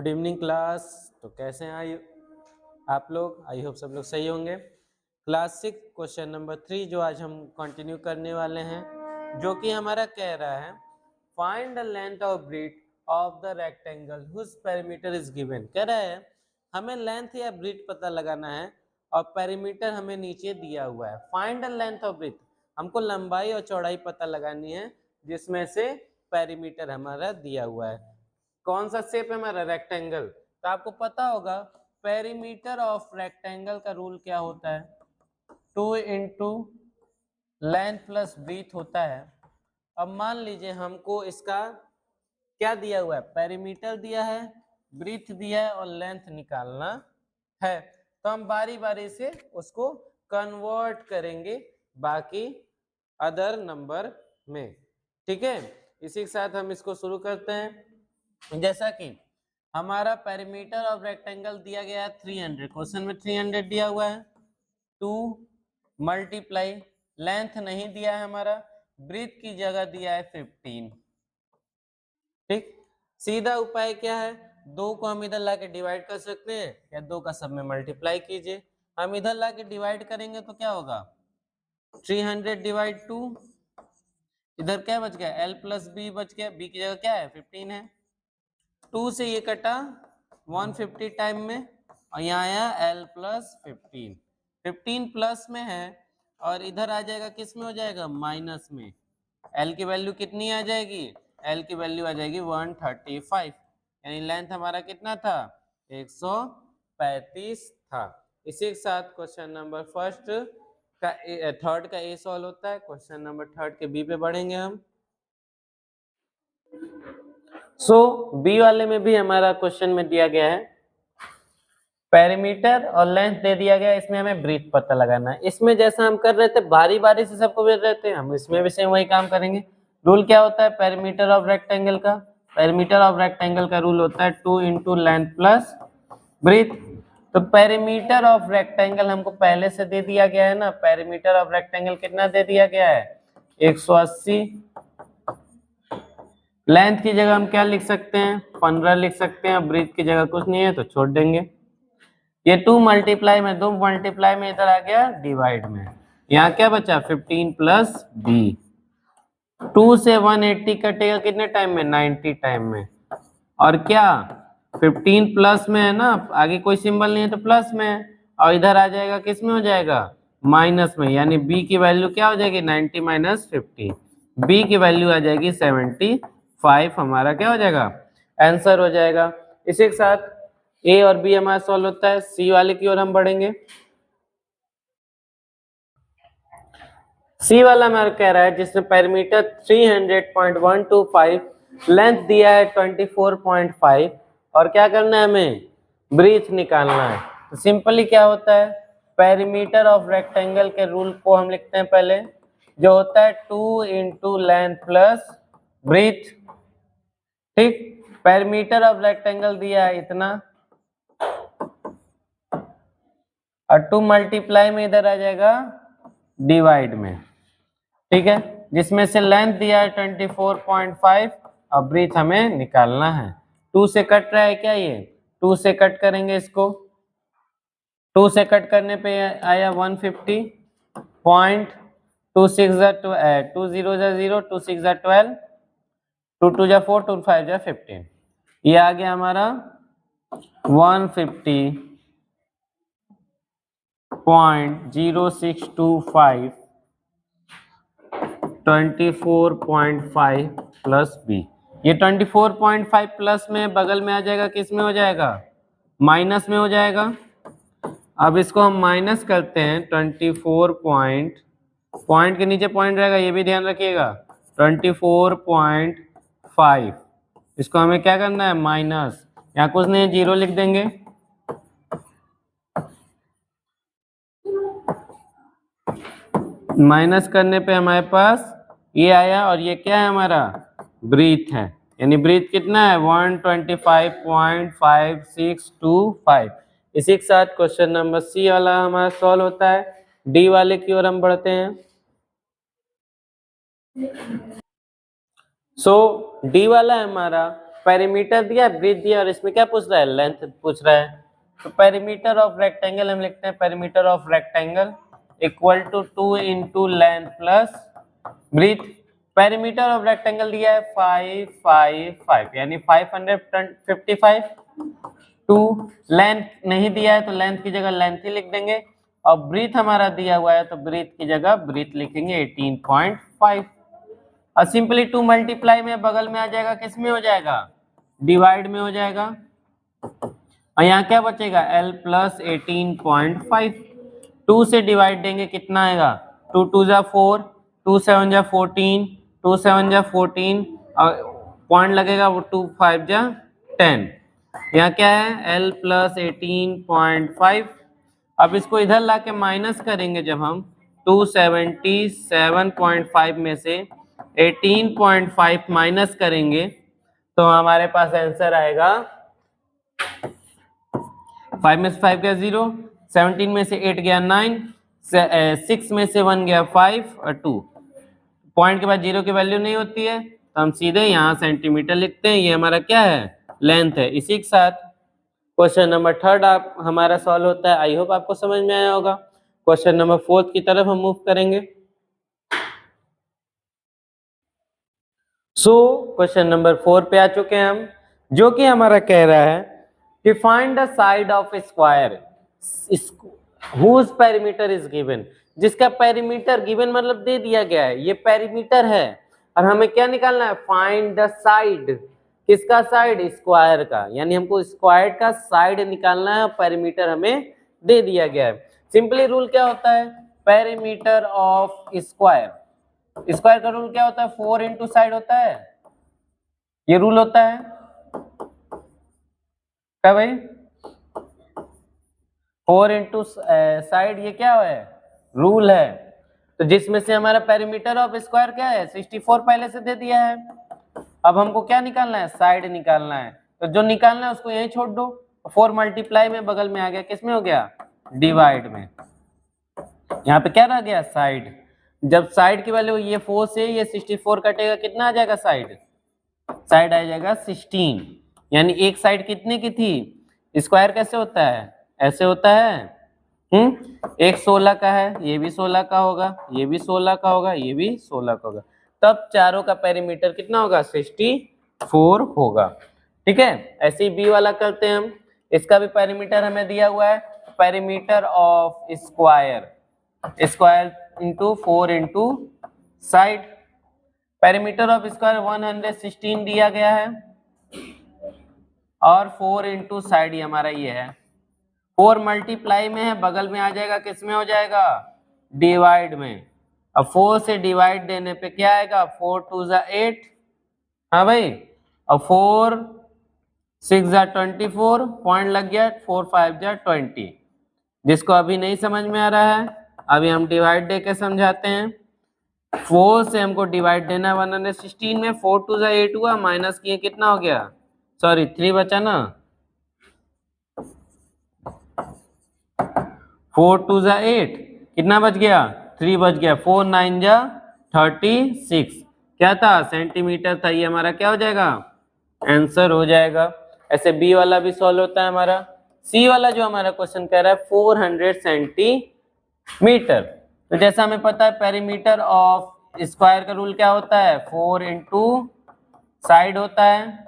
Good evening class. तो कैसे हैं आप लोग? आई होप सब लोग सही होंगे। क्लास 6 क्वेश्चन नंबर 3 जो आज हम कंटिन्यू करने वाले हैं, जो कि हमारा कह रहा है find the length of breadth of the rectangle whose perimeter is given. कह रहा है हमें लेंथ या ब्रीथ पता लगाना है और पेरीमीटर हमें नीचे दिया हुआ है। Find the length of breathe, हमको लंबाई और चौड़ाई पता लगानी है जिसमें से पेरीमीटर हमारा दिया हुआ है। कौन सा शेप है हमारा? रेक्टेंगल। तो आपको पता होगा पेरीमीटर ऑफ रेक्टेंगल का रूल क्या होता है? 2 इंटू लेंथ प्लस ब्रीथ होता है। अब मान लीजिए हमको इसका क्या दिया हुआ है? पेरीमीटर दिया है, ब्रीथ दिया है और लेंथ निकालना है। तो हम बारी बारी से उसको कन्वर्ट करेंगे बाकी अदर नंबर में। ठीक है, इसी के साथ हम इसको शुरू करते हैं। जैसा कि हमारा पेरीमीटर ऑफ रेक्टेंगल दिया गया है 300, क्वेश्चन में 300 दिया हुआ है। 2 मल्टीप्लाई लेंथ नहीं दिया है हमारा, ब्रीथ की जगह दिया है 15। ठीक, सीधा उपाय क्या है? 2 को हम इधर लाके डिवाइड कर सकते हैं या 2 का सब में मल्टीप्लाई कीजिए। हम इधर लाके डिवाइड करेंगे तो क्या होगा? 300 डिवाइड 2, इधर क्या बच गया? l प्लस बी बच गया, b की जगह क्या है? 15 है। 2 से ये कटा 150 टाइम में और यहाँ आया l प्लस 15। 15 प्लस में है और इधर आ जाएगा किस में हो जाएगा? माइनस में। l की वैल्यू कितनी आ जाएगी? l की वैल्यू आ जाएगी 135, यानी लेंथ हमारा कितना था? 135 था। इसी के साथ क्वेश्चन नंबर फर्स्ट का थर्ड का ए सॉल्व होता है। क्वेश्चन नंबर थर्ड के बी पे बढ़ेंगे हम। बी वाले में भी हमारा क्वेश्चन में दिया गया है पेरीमीटर और लेंथ दे दिया गया है, इसमें हमें ब्रीथ पता लगाना है। इसमें जैसा हम कर रहे थे बारी बारी से सबको भेज रहे थे, हम इसमें भी सेम वही काम करेंगे। रूल क्या होता है पेरीमीटर ऑफ रेक्टेंगल का? पेरीमीटर ऑफ रेक्टेंगल का रूल होता है 2 इंटू लेंथ प्लस ब्रीथ। तो पेरीमीटर ऑफ रेक्टेंगल हमको पहले से दे दिया गया है ना। पेरीमीटर ऑफ रेक्टेंगल कितना दे दिया गया है? 180। लेंथ की जगह हम क्या लिख सकते हैं? 15 लिख सकते हैं। ब्रीथ की जगह कुछ नहीं है तो छोड़ देंगे। ये 2 मल्टीप्लाई में 2 मल्टीप्लाई में इधर आ गया डिवाइड में। यहाँ क्या बचा? 15 प्लस बी। 2 से 180 कटेगा कितने टाइम में? 90 टाइम में। और क्या 15 प्लस में है ना, आगे कोई सिंबल नहीं है तो प्लस में है और इधर आ जाएगा किस में हो जाएगा? माइनस में, यानी बी की वैल्यू क्या हो जाएगी? 90 माइनस 50, बी की वैल्यू आ जाएगी 75। हमारा क्या हो जाएगा? आंसर हो जाएगा। इसी के साथ ए और बी हमारा सॉल्व होता है। सी वाले की ओर हम बढ़ेंगे। सी वाला हमारा कह रहा है जिसमें पेरीमीटर 300.125, लेंथ दिया है 24.5 और क्या करना है हमें? ब्रीथ निकालना है। तो सिंपली क्या होता है पेरीमीटर ऑफ रेक्टेंगल के रूल को हम लिखते हैं पहले, जो होता है 2 इंटू लेंथ प्लस ब्रीथ। ठीक, पेरीमीटर ऑफ रेक्टेंगल दिया है इतना और 2 मल्टीप्लाई में इधर आ जाएगा डिवाइड में। ठीक है, जिसमें से लेंथ दिया है 24.5 और ब्रीथ हमें निकालना है। 2 से कट रहा है क्या? ये 2 से कट करेंगे इसको। 2 से कट करने पे आया 150 पॉइंट। 2 6 2 0 0, 2 6 12, 2 2 4, 2 5 15। ये आ गया हमारा 150.0625 24.5 प्लस बी। ये 24.5 प्लस में बगल में आ जाएगा किस में हो जाएगा? माइनस में हो जाएगा। अब इसको हम माइनस करते हैं 24 पॉइंट के नीचे पॉइंट रहेगा, ये भी ध्यान रखिएगा। 24.5 इसको हमें क्या करना है? माइनस। यहाँ कुछ नहीं, 0 लिख देंगे। माइनस करने पे हमारे पास ये आया और ये क्या है हमारा? ब्रीथ है, यानी ब्रीथ कितना है? 125.5625। इसी के साथ क्वेश्चन नंबर सी वाला हमारा सॉल्व होता है। डी वाले की ओर हम बढ़ते हैं। डी वाला हमारा पेरीमीटर दिया, ब्रीथ दिया, और इसमें क्या पूछ रहा है, लेंथ पूछ रहा है। तो पेरीमीटर ऑफ रेक्टेंगल हम लिखते हैं, perimeter of rectangle equal to 2 into length plus breadth. Perimeter of rectangle दिया है 555 यानी 555। टू लेंथ नहीं दिया है तो लेंथ की जगह लेंथ ही लिख देंगे, और ब्रीथ हमारा दिया हुआ है तो ब्रीथ की जगह ब्रीथ लिखेंगे 18.5। और सिंपली 2 मल्टीप्लाई में बगल में आ जाएगा, किस में हो जाएगा, डिवाइड में हो जाएगा, और यहाँ क्या बचेगा L प्लस 18.5। 2 से डिवाइड देंगे कितना आएगा, 2 2 जा 4, 2 7 जा 14, 2 7 जा 14, और पॉइंट लगेगा वो 2 5 जा 10। यहाँ क्या है L प्लस 18.5। अब इसको इधर लाके माइनस करेंगे, जब हम 277.5 में से 18.5 माइनस करेंगे तो हमारे पास आंसर आएगा 5 में से 5 गया 0, 17 में से 8 गया 9, 6 में से 1 गया 5 और 2। पॉइंट के बाद 0 की वैल्यू नहीं होती है तो हम सीधे यहाँ सेंटीमीटर लिखते हैं। ये हमारा क्या है, लेंथ है। इसी के साथ क्वेश्चन नंबर 3 आप हमारा सॉल्व होता है। आई होप आपको समझ में आया होगा। क्वेश्चन नंबर 4 की तरफ हम मूव करेंगे। क्वेश्चन नंबर 4 पे आ चुके हैं हम, जो कि हमारा कह रहा है कि find the side of square whose perimeter is given. जिसका पेरीमीटर गिवन मतलब दे दिया गया है, ये पेरीमीटर है, और हमें क्या निकालना है, फाइंड द साइड। किसका साइड, स्क्वायर का, यानी हमको स्क्वायर का साइड निकालना है और पेरीमीटर हमें दे दिया गया है। सिंपली रूल क्या होता है, पेरीमीटर ऑफ स्क्वायर, स्क्वायर का रूल क्या होता है, 4 इंटू साइड होता है, ये रूल होता है क्या भाई, 4 इंटू साइड, ये क्या है, रूल है। तो जिसमें से हमारा पेरीमीटर ऑफ स्क्वायर क्या है, 64 पहले से दे दिया है। अब हमको क्या निकालना है, साइड निकालना है। तो जो निकालना है उसको यहीं छोड़ दो, 4 मल्टीप्लाई में बगल में आ गया, किस में हो गया, डिवाइड में। यहाँ पे क्या रह गया, साइड। जब साइड की वैल्यू ये 4 से ये 64 कटेगा, कितना आ जाएगा साइड, साइड आ जाएगा 16। यानी एक साइड कितने की थी, स्क्वायर कैसे होता है, ऐसे होता है, एक 16 का है, ये भी 16 का होगा, ये भी 16 का होगा, ये भी 16 का होगा, तब चारों का पेरीमीटर कितना होगा, 64 होगा। ठीक है, ऐसे ही बी वाला करते हैं हम। इसका भी पेरीमीटर हमें दिया हुआ है, perimeter of square, square into 4 into side. Perimeter of square 116 दिया गया है, और 4 इंटू साइड ही हमारा ये है। 4 मल्टीप्लाई में है, बगल में आ जाएगा, किस में हो जाएगा, डिवाइड में। अब 4 से डिवाइड देने पे क्या आएगा, 4 2 जा 8, हाँ भाई, अब 4 6 जा 24, पॉइंट लग गया, 4 5 जा 20। जिसको अभी नहीं समझ में आ रहा है, अभी हम डिवाइड दे के समझाते हैं। 4 से हमको डिवाइड देना 116 में, 4 2 जा 8 हुआ, माइनस किए कितना हो गया, सॉरी 3 बचा ना, 4 2 जा 8, कितना बच गया, 3 बच गया, 4 9 जा 36, क्या था, सेंटीमीटर था। ये हमारा क्या हो जाएगा, आंसर हो जाएगा। ऐसे बी वाला भी सॉल्व होता है हमारा। सी वाला जो हमारा क्वेश्चन कह रहा है 400 सेंटीमीटर। तो जैसा हमें पता है पेरीमीटर ऑफ स्क्वायर का रूल क्या होता है, 4 इंटू साइड होता है।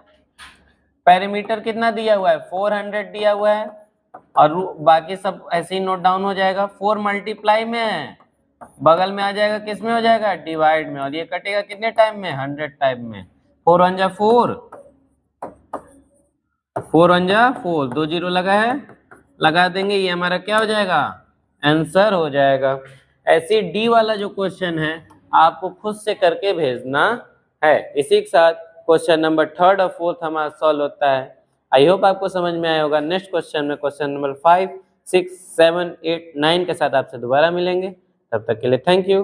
पेरीमीटर कितना दिया हुआ है, 400 दिया हुआ है, और बाकी सब ऐसे ही नोट डाउन हो जाएगा। 4 मल्टीप्लाई में है, बगल में आ जाएगा, किस में हो जाएगा, डिवाइड में, और ये कटेगा कितने टाइम में, 100 टाइम में। 4 1 जा 4, 4 1 जा 4, 2 0 लगा है, लगा देंगे, ये हमारा क्या हो जाएगा, आंसर हो जाएगा। ऐसे डी वाला जो क्वेश्चन है आपको खुद से करके भेजना है। इसी के साथ क्वेश्चन नंबर 3 और 4 हमारा सॉल्व होता है। आई होप आपको समझ में आया होगा। नेक्स्ट क्वेश्चन में क्वेश्चन नंबर 5 6 7 8 9 के साथ आपसे दोबारा मिलेंगे। तब तक के लिए थैंक यू।